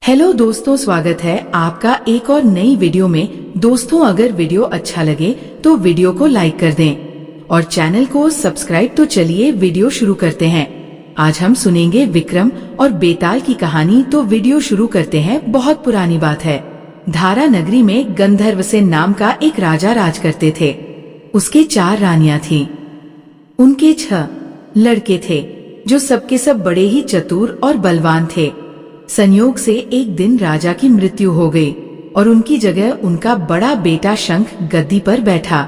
Hello दोस्तों, स्वागत है आपका एक और नई वीडियो में। दोस्तों, अगर वीडियो अच्छा लगे तो वीडियो को लाइक कर दें और चैनल को सब्सक्राइब। तो चलिए वीडियो शुरू करते हैं। आज हम सुनेंगे विक्रम और बेताल की कहानी। तो वीडियो शुरू करते हैं। बहुत पुरानी बात है। धारा नगरी में गंधर्वसेन नाम का एक राजा राज करते थे। उसके 4 रानियां थीं। उनके 6 लड़के थे जो सबके सब बड़े ही चतुर और बलवान थे। संयोग से एक दिन राजा की मृत्यु हो गई और उनकी जगह उनका बड़ा बेटा शंख गद्दी पर बैठा।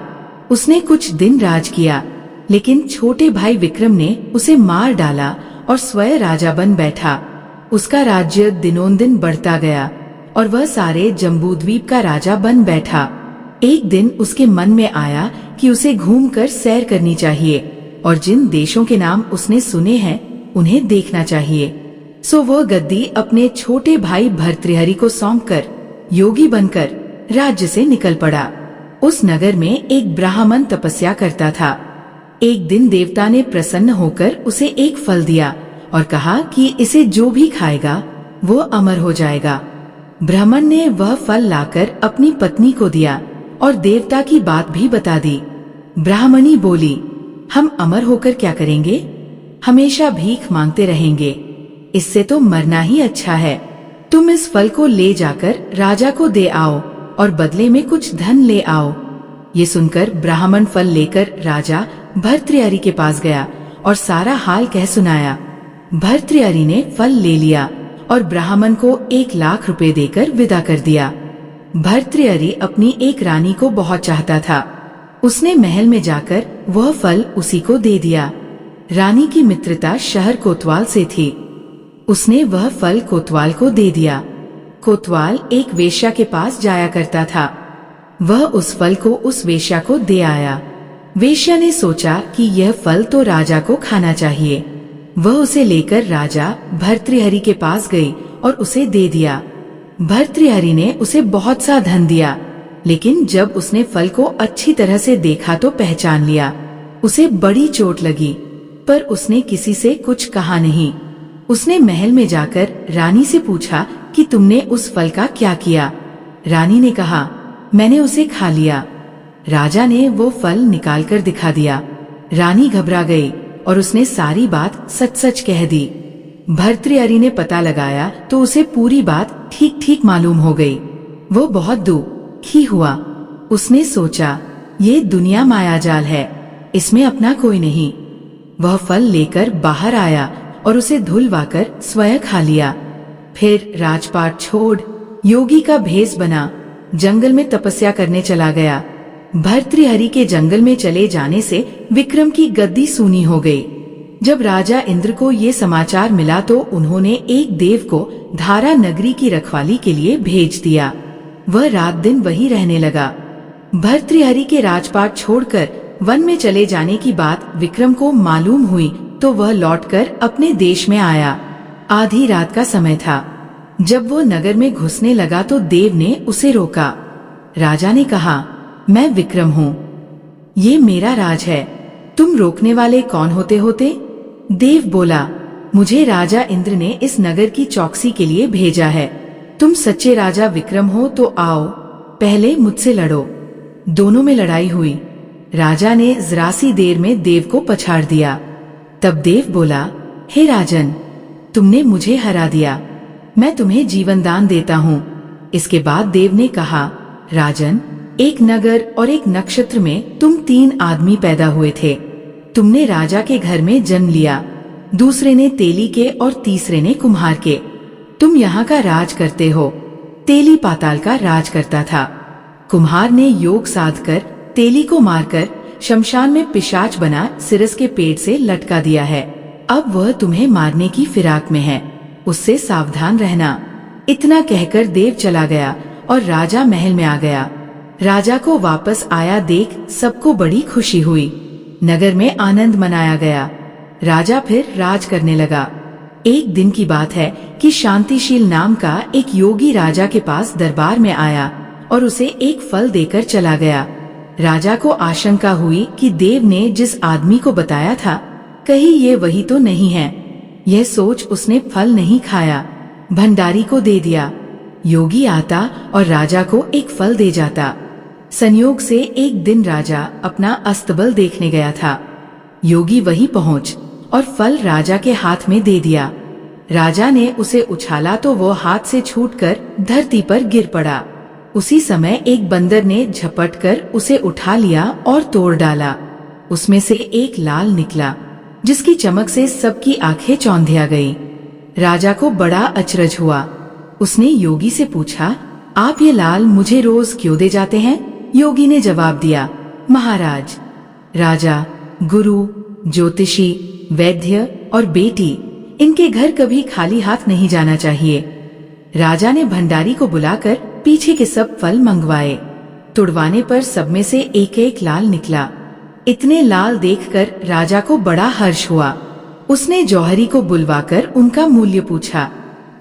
उसने कुछ दिन राज किया, लेकिन छोटे भाई विक्रम ने उसे मार डाला और स्वयं राजा बन बैठा। उसका राज्य दिनों दिन बढ़ता गया और वह सारे जम्बूद्वीप का राजा बन बैठा। एक दिन उसके मन में आया कि उसे घूमकर सैर करनी चाहिए और जिन देशों के नाम उसने सुने हैं उन्हें देखना चाहिए। सो वह गद्दी अपने छोटे भाई भर्तृहरि को सौंपकर योगी बनकर राज्य से निकल पड़ा। उस नगर में एक ब्राह्मण तपस्या करता था। एक दिन देवता ने प्रसन्न होकर उसे एक फल दिया और कहा कि इसे जो भी खाएगा वो अमर हो जाएगा। ब्राह्मण ने वह फल लाकर अपनी पत्नी को दिया और देवता की बात भी बता दी। ब्राह्मणी बोली, हम अमर होकर क्या करेंगे? हमेशा भीख मांगते रहेंगे, इससे तो मरना ही अच्छा है। तुम इस फल को ले जाकर राजा को दे आओ और बदले में कुछ धन ले आओ। ये सुनकर ब्राह्मण फल लेकर राजा भर्तृहरि के पास गया और सारा हाल कह सुनाया। भर्तृहरि ने फल ले लिया और ब्राह्मण को 1 लाख रुपए देकर विदा कर दिया। भर्तृहरि अपनी एक रानी को बहुत चाहता था। उसने महल में जाकर वह फल उसी को दे दिया। रानी की मित्रता शहर कोतवाल से थी। उसने वह फल कोतवाल को दे दिया। कोतवाल एक वेश्या के पास जाया करता था। वह उस फल को उस वेश्या को दे आया। वेश्या ने सोचा कि यह फल तो राजा को खाना चाहिए। वह उसे लेकर राजा भर्तृहरि के पास गई और उसे दे दिया। भर्तृहरि ने उसे बहुत सा धन दिया, लेकिन जब उसने फल को अच्छी तरह से देखा तो पहचान लिया। उसे बड़ी चोट लगी, पर उसने किसी से कुछ कहा नहीं। उसने महल में जाकर रानी से पूछा कि तुमने उस फल का क्या किया? रानी ने कहा, मैंने उसे खा लिया। राजा ने वो फल निकालकर दिखा दिया। रानी घबरा गई और उसने सारी बात सच सच कह दी। भर्तृहरि ने पता लगाया तो उसे पूरी बात ठीक ठीक मालूम हो गई। वो बहुत दुखी हुआ। उसने सोचा, ये दुनिया मायाजाल है, इसमें अपना कोई नहीं। वह फल लेकर बाहर आया और उसे धुलवाकर स्वयं खा लिया। फिर राजपाट छोड़ योगी का भेष बना जंगल में तपस्या करने चला गया। भर्तृहरि के जंगल में चले जाने से विक्रम की गद्दी सूनी हो गई। जब राजा इंद्र को ये समाचार मिला तो उन्होंने एक देव को धारा नगरी की रखवाली के लिए भेज दिया। वह रात दिन वहीं रहने लगा। भर्तृहरि के राजपाट छोड़कर वन में चले जाने की बात विक्रम को मालूम हुई तो वह लौटकर अपने देश में आया। आधी रात का समय था। जब वो नगर में घुसने लगा तो देव ने उसे रोका। राजा ने कहा, मैं विक्रम हूँ, ये मेरा राज है, तुम रोकने वाले कौन होते? देव बोला, मुझे राजा इंद्र ने इस नगर की चौकसी के लिए भेजा है। तुम सच्चे राजा विक्रम हो तो आओ, पहले मुझसे लड़ो। दोनों में लड़ाई हुई। राजा ने जरा सी देर में देव को पछाड़ दिया। तब देव बोला, हे राजन, तुमने मुझे हरा दिया, मैं तुम्हें जीवन दान देता हूँ। इसके बाद देव ने कहा, राजन, एक नगर और एक नक्षत्र में तुम 3 आदमी पैदा हुए थे। तुमने राजा के घर में जन्म लिया, दूसरे ने तेली के और तीसरे ने कुम्हार के। तुम यहाँ का राज करते हो। तेली पाताल का राज करता था। कुम्हार ने योग साध कर तेली को मारकर शमशान में पिशाच बना सिरस के पेट से लटका दिया है। अब वह तुम्हें मारने की फिराक में है, उससे सावधान रहना। इतना कहकर देव चला गया और राजा महल में आ गया। राजा को वापस आया देख सबको बड़ी खुशी हुई। नगर में आनंद मनाया गया। राजा फिर राज करने लगा। एक दिन की बात है कि शांतिशील नाम का एक योगी राजा के पास दरबार में आया और उसे एक फल देकर चला गया। राजा को आशंका हुई कि देव ने जिस आदमी को बताया था कहीं ये वही तो नहीं है। यह सोच उसने फल नहीं खाया। भंडारी को दे दिया। योगी आता और राजा को एक फल दे जाता। संयोग से एक दिन राजा अपना अस्तबल देखने गया था। योगी वहीं पहुंच और फल राजा के हाथ में दे दिया। राजा ने उसे उछाला तो वो हाथ से छूटकर धरती पर गिर पड़ा। उसी समय एक बंदर ने झपट कर उसे उठा लिया और तोड़ डाला। उसमें से एक लाल निकला, जिसकी चमक से सबकी आंखें चौंधिया गई। राजा को बड़ा अचरज हुआ। उसने योगी से पूछा, आप ये लाल मुझे रोज क्यों दे जाते हैं? योगी ने जवाब दिया, महाराज, राजा, गुरु, ज्योतिषी, वैद्य और बेटी, इनके घर कभी खाली हाथ नहीं जाना चाहिए। राजा ने भंडारी को बुलाकर पीछे के सब फल मंगवाए। तुड़वाने पर सब में से एक एक लाल निकला। इतने लाल देखकर राजा को बड़ा हर्ष हुआ। उसने जौहरी को बुलवाकर उनका मूल्य पूछा।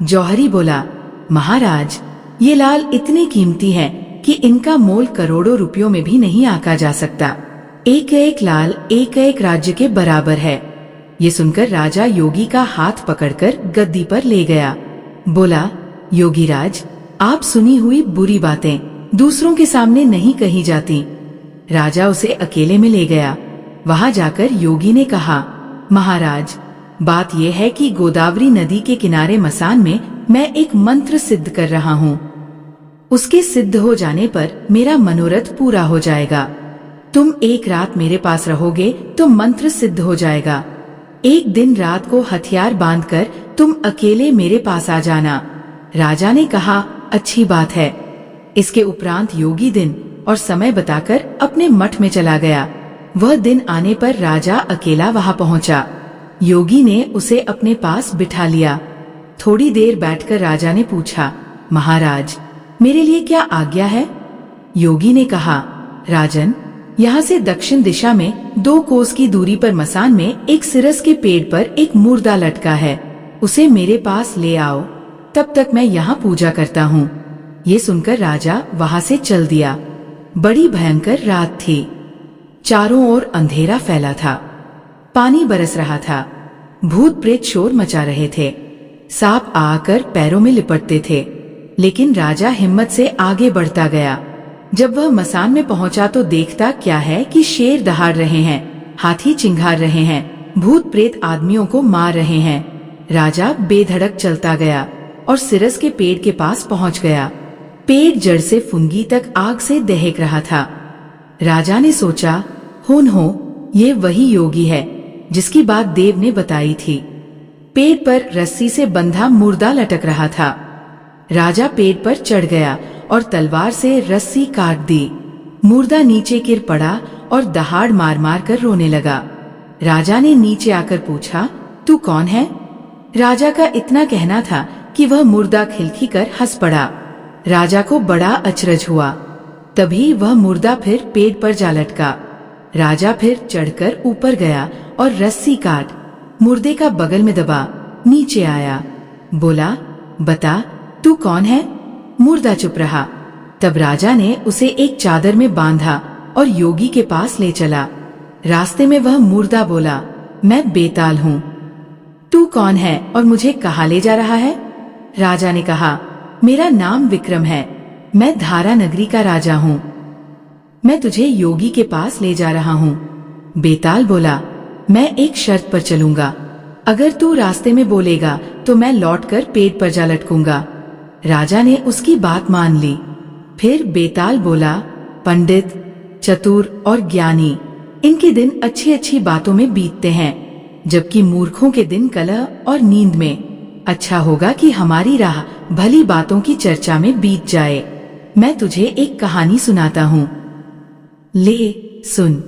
जौहरी बोला, महाराज, ये लाल इतने कीमती हैं कि इनका मोल करोड़ों रुपयों में भी नहीं आंका जा सकता। एक एक लाल एक एक राज्य के बराबर है। ये सुनकर राजा योगी का हाथ पकड़कर गद्दी पर ले गया। बोला, योगीराज, आप सुनी हुई बुरी बातें दूसरों के सामने नहीं कही जाती। राजा उसे अकेले में ले गया। वहां जाकर योगी ने कहा, महाराज, बात यह है कि गोदावरी नदी के किनारे मसान में मैं एक मंत्र सिद्ध कर रहा हूँ। उसके सिद्ध हो जाने पर मेरा मनोरथ पूरा हो जाएगा। तुम एक रात मेरे पास रहोगे तो मंत्र सिद्ध हो जाएगा। एक दिन रात को हथियार बांधकर तुम अकेले मेरे पास आ जाना। राजा ने कहा, अच्छी बात है। इसके उपरांत योगी दिन और समय बताकर अपने मठ में चला गया। वह दिन आने पर राजा अकेला वहां पहुंचा। योगी ने उसे अपने पास बिठा लिया। थोड़ी देर बैठकर राजा ने पूछा, महाराज, मेरे लिए क्या आज्ञा है? योगी ने कहा, राजन, यहाँ से दक्षिण दिशा में 2 कोस की दूरी पर मसान में एक सिरस के पेड़ पर एक मुर्दा लटका है। उसे मेरे पास ले आओ, तब तक मैं यहाँ पूजा करता हूँ। ये सुनकर राजा वहां से चल दिया। बड़ी भयंकर रात थी। चारों ओर अंधेरा फैला था। पानी बरस रहा था। भूत प्रेत शोर मचा रहे थे। सांप आकर पैरों में लिपटते थे। लेकिन राजा हिम्मत से आगे बढ़ता गया। जब वह मसान में पहुंचा तो देखता क्या है कि शेर दहाड़ रहे हैं, हाथी चिंघार रहे हैं, भूत प्रेत आदमियों को मार रहे हैं। राजा बेधड़क चलता गया और सिरस के पेड़ के पास पहुंच गया। पेड़ जड़ से फुनगी तक आग से दहक रहा था। राजा ने सोचा, हो ये वही योगी है जिसकी बात देव ने बताई थी। पेड़ पर रस्सी से बंधा मुर्दा लटक रहा था। राजा पेड़ पर चढ़ गया और तलवार से रस्सी काट दी। मुर्दा नीचे गिर पड़ा और दहाड़ मार मार कर रोने लगा। राजा ने नीचे आकर पूछा, तू कौन है? राजा का इतना कहना था कि वह मुर्दा खिलखी कर हंस पड़ा। राजा को बड़ा अचरज हुआ। तभी वह मुर्दा फिर पेड़ पर जा लटका। राजा फिर चढ़कर ऊपर गया और रस्सी काट मुर्दे का बगल में दबा नीचे आया। बोला, बता, तू कौन है? मुर्दा चुप रहा। तब राजा ने उसे एक चादर में बांधा और योगी के पास ले चला। रास्ते में वह मुर्दा बोला, मैं बेताल हूँ। तू कौन है और मुझे कहाँ ले जा रहा है? राजा ने कहा, मेरा नाम विक्रम है। मैं धारा नगरी का राजा हूँ। मैं तुझे योगी के पास ले जा रहा हूँ। बेताल बोला, मैं एक शर्त पर चलूंगा। अगर तू रास्ते में बोलेगा तो मैं लौटकर पेड़ पर जा लटकूंगा। राजा ने उसकी बात मान ली। फिर बेताल बोला, पंडित, चतुर और ज्ञानी, इनके दिन अच्छी अच्छी बातों में बीतते हैं, जबकि मूर्खों के दिन कलह और नींद में। अच्छा होगा कि हमारी राह भली बातों की चर्चा में बीत जाए। मैं तुझे एक कहानी सुनाता हूँ, ले सुन।